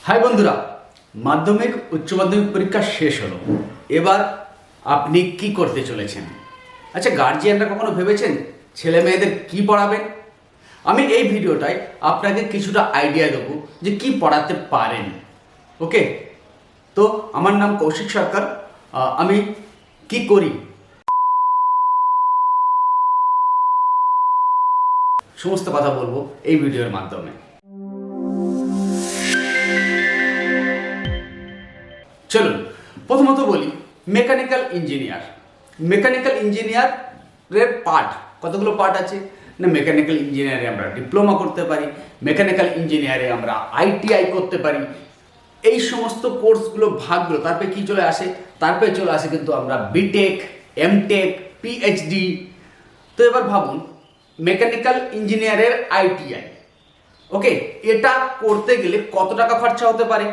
High বন্ধুরা, মাধ্যমিক উচ্চ মাধ্যমিক পরীক্ষা শেষ হলো। এবার আপনি কি করতে চলেছেন? আচ্ছা, গার্জিয়ানরা কখনো ভেবেছেন ছেলে মেয়েদের কি পড়াবেন? আমি এই ভিডিওটায় আপনাকে কিছুটা আইডিয়া দেবো যে কি পড়াতে পারেন। ওকে, তো আমার নাম কৌশিক সরকার। আমি কি করি সমস্ত কথা বলবো এই ভিডিওর মাধ্যমে। চলুন প্রথমত বলি মেকানিক্যাল ইঞ্জিনিয়ারের পার্ট কতগুলো পার্ট আছে না। মেকানিক্যাল ইঞ্জিনিয়ারে আমরা ডিপ্লোমা করতে পারি, মেকানিক্যাল ইঞ্জিনিয়ারে আমরা আইটিআই করতে পারি। এই সমস্ত কোর্সগুলো ভাগগুলো তারপরে কি চলে আসে? তারপরে চলে আসে কিন্তু আমরা বিটেক, এমটেক, পিএইচডি। তো এবার ভাবুন মেকানিক্যাল ইঞ্জিনিয়ারের আইটিআই, ওকে, এটা করতে গেলে কত টাকা খরচা হতে পারে?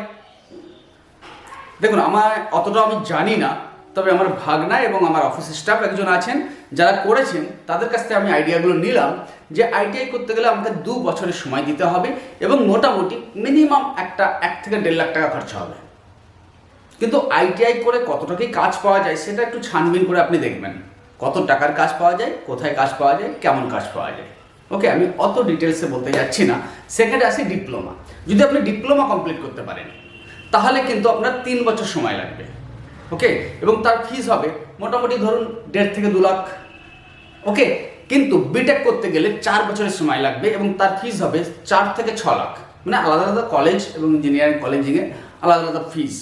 দেখুন, আমার অতটা আমি জানি না, তবে আমার ভাগনা এবং আমার অফিস স্টাফ একজন আছেন যারা করেছেন, তাদের কাছ থেকে আমি আইডিয়াগুলো নিলাম যে আইটিআই করতে গেলে আমাকে 2 বছরের সময় দিতে হবে এবং মোটামুটি মিনিমাম 1 থেকে 1.5 লাখ টাকা খরচা হবে। কিন্তু আইটিআই করে কত টাকায় কাজ পাওয়া যায় সেটা একটু ছানবিন করে আপনি দেখবেন, কত টাকার কাজ পাওয়া যায়, কোথায় কাজ পাওয়া যায়, কেমন কাজ পাওয়া যায়। ওকে, আমি অত ডিটেলসে বলতে যাচ্ছি না। সেকেন্ডে আসি ডিপ্লোমা। যদি আপনি ডিপ্লোমা কমপ্লিট করতে পারেন তাহলে কিন্তু আপনার 3 বছর সময় লাগবে। ওকে, এবং তার ফিস হবে মোটামুটি ধরুন 1.5 থেকে 2 লাখ। ওকে, কিন্তু বিটেক করতে গেলে 4 বছরের সময় লাগবে এবং তার ফিস হবে 4 থেকে 6 লাখ। মানে আলাদা আলাদা কলেজ এবং ইঞ্জিনিয়ারিং কলেজিংয়ে আলাদা আলাদা ফিস।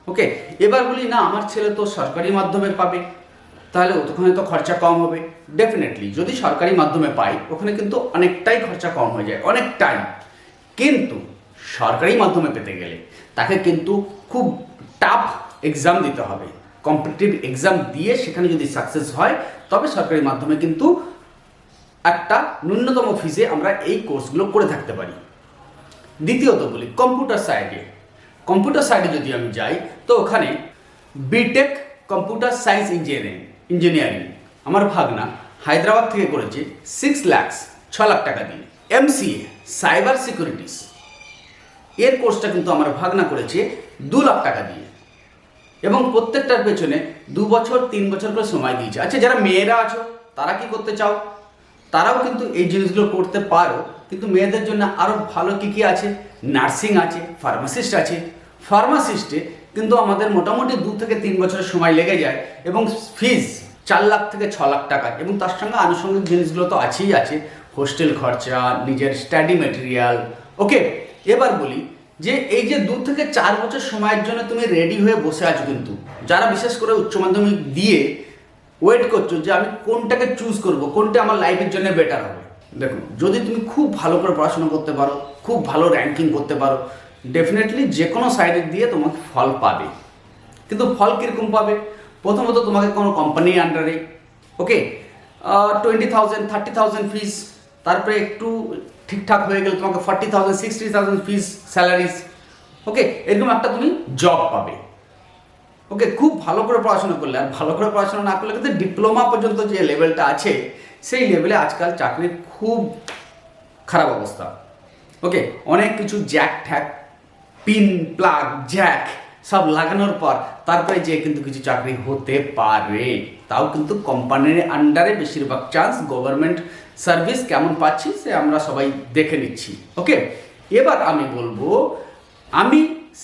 ওকে, এবার বলি না আমার ছেলে তো সরকারি মাধ্যমে পাবে, তাহলে ওখানে তো খরচা কম হবে। ডেফিনেটলি যদি সরকারি মাধ্যমে পাই ওখানে কিন্তু অনেকটাই খরচা কম হয়ে যায়, অনেকটাই। কিন্তু সরকারি মাধ্যমে পেতে গেলে তাকে কিন্তু খুব টাফ এক্সাম দিতে হবে, কম্পিটিটিভ এক্সাম দিয়ে সেখানে যদি সাকসেস হয় তবে সরকারি মাধ্যমে কিন্তু একটা ন্যূনতম ফিসে আমরা এই কোর্সগুলো করে থাকতে পারি। দ্বিতীয়ত বলি কম্পিউটার সাইডে যদি আমি যাই তো ওখানে বিটেক কম্পিউটার সায়েন্স ইঞ্জিনিয়ারিং আমার ভাগনা হায়দ্রাবাদ থেকে করেছে 6 লাখ টাকা দিয়ে। এমসিএ সাইবার সিকিউরিটিস এর কোর্সটা কিন্তু আমার ভাগনা করেছে 2 লাখ টাকা দিয়ে এবং প্রত্যেকটার পেছনে 2 বছর 3 বছর করে সময় দিয়েছে। আচ্ছা, যারা মেয়েরা আছো তারা কি করতে চাও? তারাও কিন্তু এই জিনিসগুলো করতে পারো, কিন্তু মেয়েদের জন্য আরও ভালো কী আছে, নার্সিং আছে, ফার্মাসিস্ট আছে। ফার্মাসিস্টে কিন্তু আমাদের মোটামুটি 2 থেকে 3 বছরের সময় লেগে যায় এবং ফিস 4 লাখ থেকে 6 লাখ টাকা, এবং তার সঙ্গে আনুষঙ্গিক জিনিসগুলো তো আছেই আছে, হোস্টেল খরচা, নিজের স্টাডি ম্যাটেরিয়াল। ওকে, এবার বলি যে এই যে 2 থেকে 4 বছর সময়ের জন্য তুমি রেডি হয়ে বসে আছো, কিন্তু যারা বিশেষ করে উচ্চ মাধ্যমিক দিয়ে ওয়েট করছো যে আমি কোনটাকে চুজ করব, কোনটা আমার লাইফের জন্য বেটার হবে। দেখুন, যদি তুমি খুব ভালো করে পড়াশোনা করতে পারো, খুব ভালো র্যাঙ্কিং করতে পারো, ডেফিনেটলি যে কোনো সাইডে দিয়ে তোমাকে ফল পাবে। কিন্তু ফল কীরকম পাবে? প্রথমত তোমাকে কোনো কোম্পানির আন্ডারে, ওকে, 20,000 30,000 ফিস, তারপরে একটু ঠিকঠাক হয়ে গেলে তোমাকে 40,000 60,000 ফিস স্যালারিজ। ওকে, এরকম একটা তুমি জব পাবে। ওকে, খুব ভালো করে পড়াশোনা করলে, আর ভালো করে পড়াশোনা না করলে কিন্তু ডিপ্লোমা পর্যন্ত যে লেভেলটা আছে সেই লেভেলে আজকাল চাকরির খুব খারাপ অবস্থা। ওকে, অনেক কিছু জ্যাক ঠ্যাক, পিন প্লাগ জ্যাক সব লাগানোর পর তারপরে যে কিন্তু কিছু চাকরি হতে পারে, তাও কিন্তু কোম্পানির আন্ডারে বেশিরভাগ চান্স। গভর্নমেন্ট সার্ভিস কেমন পাচ্ছি সে আমরা সবাই দেখে নিচ্ছি। ওকে, এবার আমি বলবো আমি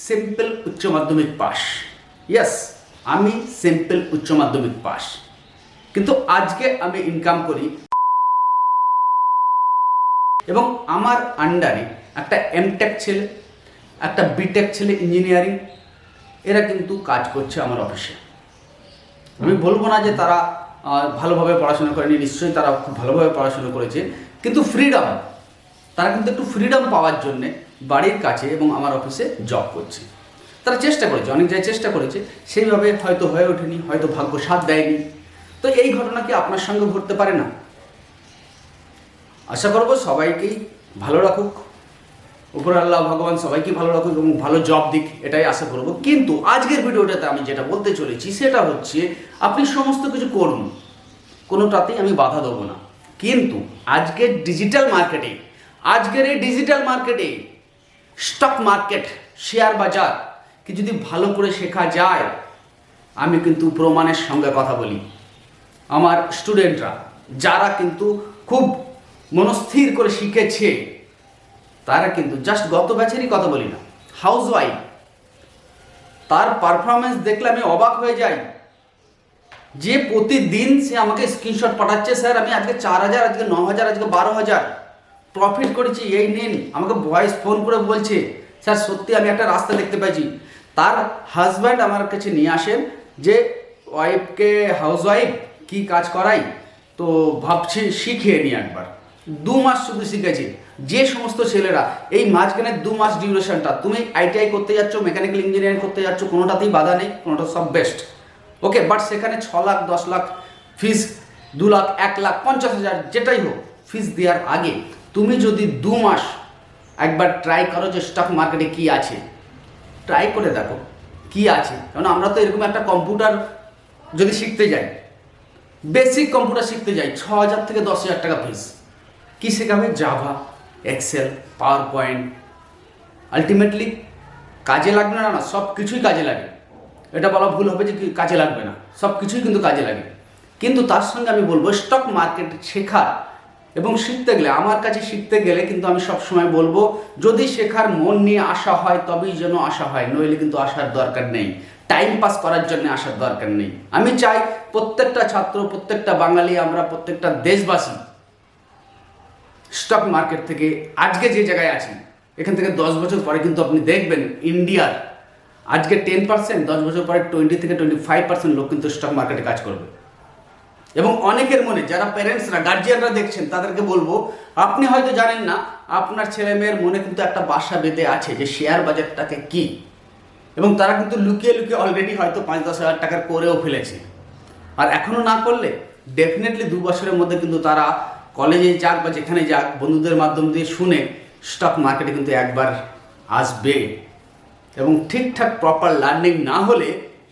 সিম্পল উচ্চ মাধ্যমিক পাস। ইয়েস, আমি সিম্পল উচ্চ মাধ্যমিক পাস, কিন্তু আজকে আমি ইনকাম করি এবং আমার আন্ডারে একটা এমটেক ছেলে, একটা বিটেক ছেলে ইঞ্জিনিয়ারিং, এরা কিন্তু কাজ করছে আমার অফিসে। আমি বলবো না যে তারা ভালোভাবে পড়াশোনা করেনি, নিশ্চয়ই তারা খুব ভালোভাবে পড়াশোনা করেছে, কিন্তু ফ্রিডম, তারা কিন্তু একটু ফ্রিডম পাওয়ার জন্যে বাড়ির কাছে এবং আমার অফিসে জব করছে। তারা চেষ্টা করেছে, অনেক জায়গায় চেষ্টা করেছে, সেইভাবে হয়তো হয়ে ওঠেনি, হয়তো ভাগ্য সাথ দেয়নি। তো এই ঘটনা কি আপনার সঙ্গে ঘটতে পারে না? আশা করবো সবাইকেই ভালো রাখুক উপর আল্লাহ ভগবান, সবাইকে ভালো রাখুক এবং ভালো জব দিক, এটাই আশা করবো। কিন্তু আজকের ভিডিওটাতে আমি যেটা বলতে চলেছি সেটা হচ্ছে আপনি সমস্ত কিছু করুন, কোনোটাতেই আমি বাধা দেবো না, কিন্তু আজকের এই ডিজিটাল মার্কেটে স্টক মার্কেট, শেয়ার বাজার কি যদি ভালো করে শেখা যায়, আমি কিন্তু প্রমাণের সঙ্গে কথা বলি। আমার স্টুডেন্টরা যারা কিন্তু খুব মনস্থির করে শিখেছে, তারা কিন্তু জাস্ট গত ব্যাচেরই কথা বলি না, হাউসওয়াইফ, তার পারফরমেন্স দেখলে আমি অবাক হয়ে যাই। যে প্রতিদিন সে আমাকে স্ক্রিনশট পাঠাচ্ছে, স্যার আমি আজকে 4,000, আজকে 9,000, আজকে 12,000 প্রফিট করেছি, এই নিন। আমাকে ভয়েস ফোন করে বলছে, স্যার সত্যি আমি একটা রাস্তা দেখতে পাইছি। তার হাজব্যান্ড আমার কাছে নিয়ে আসেন যে ওয়াইফকে, হাউসওয়াইফ কি কাজ করাই, তো ভাবছি শিখিয়ে নিই একবার। 2 মাস শুধু শিখেছি। যে সমস্ত ছেলেরা এই মাঝখানে 2 মাস ডিউরেশনটা, তুমি আইটিআই করতে যাচ্ছ, মেকানিক্যাল ইঞ্জিনিয়ারিং করতে যাচ্ছ, কোনোটাতেই বাধা নেই, কোনোটা সব বেস্ট, ওকে। বাট সেখানে 6 লাখ, 10 লাখ ফিস, 2 লাখ, 1 লাখ, 50,000 যেটাই হোক ফিস দেওয়ার আগে তুমি যদি 2 মাস একবার ট্রাই করো যে স্টক মার্কেটে কি আছে, ট্রাই করে দেখো কি আছে। কারণ আমরা তো এরকম একটা কম্পিউটার যদি শিখতে যাই, বেসিক কম্পিউটার শিখতে যাই, 6,000 থেকে 10,000 টাকা ফিস। কী শেখাবে? Java, Excel, PowerPoint. Ultimately কাজে লাগবে না, না সব কিছুই কাজে লাগে। এটা বলা ভুল হবে যে কাজে লাগবে না, সব কিছুই কিন্তু কাজে লাগে। কিন্তু তার সঙ্গে আমি বলবো স্টক মার্কেট শেখার এবং শিখতে গেলে, আমার কাছে শিখতে গেলে কিন্তু আমি সবসময় বলবো, যদি শেখার মন নিয়ে আসা হয় তবেই যেন আসা হয়, নইলে কিন্তু আসার দরকার নেই। টাইম পাস করার জন্য আসার দরকার নেই। আমি চাই প্রত্যেকটা ছাত্র, প্রত্যেকটা বাঙালি, আমরা প্রত্যেকটা দেশবাসী স্টক মার্কেট থেকে আজকে যে জায়গায় আছি, এখান থেকে 10 বছর পরে কিন্তু আপনি দেখবেন ইন্ডিয়ার আজকে 10%, 10 বছর পরে 20 থেকে 25% লোক কিন্তু স্টক মার্কেটে কাজ করবে। এবং অনেকের মনে, যারা প্যারেন্টসরা, গার্জিয়ানরা দেখছেন, তাদেরকে বলবো, আপনি হয়তো জানেন না, আপনার ছেলে মেয়ের মনে কিন্তু একটা বাসা বেঁধে আছে যে শেয়ার বাজারটাকে কি, এবং তারা কিন্তু লুকিয়ে লুকিয়ে অলরেডি হয়তো 5-10 হাজার টাকার করেও ফেলেছে। আর এখনও না করলে ডেফিনেটলি 2 বছরের মধ্যে কিন্তু তারা কলেজে যাক বা যেখানে যাক, বন্ধুদের মাধ্যম দিয়ে শুনে স্টক মার্কেটে কিন্তু একবার আসবে। এবং ঠিকঠাক প্রপার লার্নিং না হলে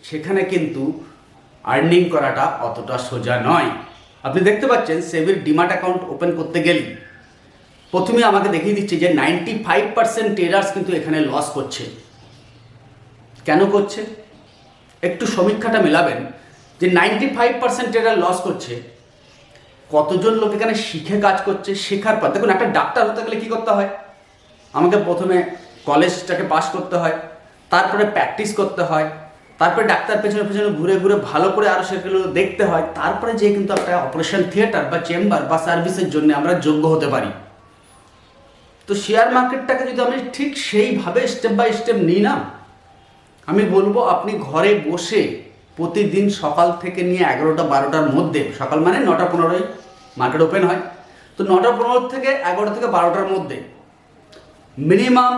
সেখানে কিন্তু আর্নিং করাটা অতটা সোজা নয়। আপনি দেখতে পাচ্ছেন সেবির ডিমাট অ্যাকাউন্ট ওপেন করতে গেলেই প্রথমে আমাকে দেখিয়ে দিচ্ছে যে 95% ট্রেডার্স কিন্তু এখানে লস করছে। কেন করছে? একটু সমীক্ষাটা মেলাবেন যে 95% ট্রেডার লস করছে, কতজন লোক এখানে শিখে কাজ করছে। শেখার পর দেখুন, একটা ডাক্তার হতে গেলে কী করতে হয়? আমাকে প্রথমে কলেজটাকে পাস করতে হয়, তারপরে প্র্যাকটিস করতে হয়, তারপরে ডাক্তার পেছনে পেছনে ঘুরে ঘুরে ভালো করে আরও সেগুলো দেখতে হয়, তারপরে যে কিন্তু একটা অপারেশন থিয়েটার বা চেম্বার বা সার্ভিসের জন্য আমরা যোগ্য হতে পারি। তো শেয়ার মার্কেটটাকে যদি আমি ঠিক সেইভাবে স্টেপ বাই স্টেপ নিই না, আমি বলবো আপনি ঘরে বসে প্রতিদিন সকাল থেকে নিয়ে 11টা-12টার মধ্যে, সকাল মানে 9টা-15টায় মার্কেট ওপেন হয়, তো 9টা-15 থেকে 11টা থেকে 12টার মধ্যে মিনিমাম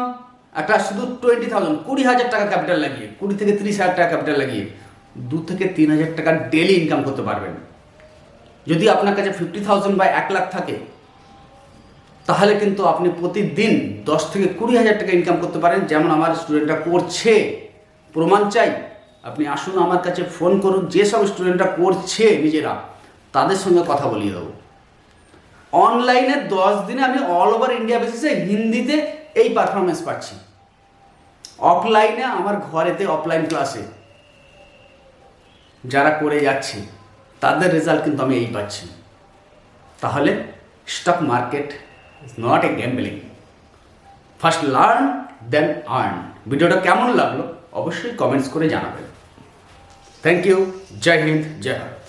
একটা শুধু 20,000 টাকা ক্যাপিটাল লাগিয়ে, 20 থেকে 30,000 টাকা ক্যাপিটাল লাগিয়ে 2 থেকে 3,000 টাকা ডেলি ইনকাম করতে পারবেন। যদি আপনার কাছে 50,000 বা 1 লাখ থাকে, তাহলে কিন্তু আপনি প্রতিদিন 10 থেকে 20,000 টাকা ইনকাম করতে পারেন, যেমন আমার স্টুডেন্টরা করছে। প্রমাণ চাই? আপনি আসুন আমার কাছে, ফোন করুন, যেসব স্টুডেন্টরা করছে নিজেরা, তাদের সঙ্গে কথা বলিয়ে দেবো। অনলাইনে 10 দিনে আমি অল ওভার ইন্ডিয়া বেসিসে হিন্দিতে এই পারফরমেন্স পাচ্ছি। অফলাইনে আমার ঘরেতে অফলাইন ক্লাসে যারা করে যাচ্ছে তাদের রেজাল্ট কিন্তু আমি এই পাচ্ছি। তাহলে stock market is not a gambling. First learn then earn. ভিডিওটা কেমন লাগলো অবশ্যই কমেন্টস করে জানাবেন। Thank you. জয় হিন্দ, জয় ভারত।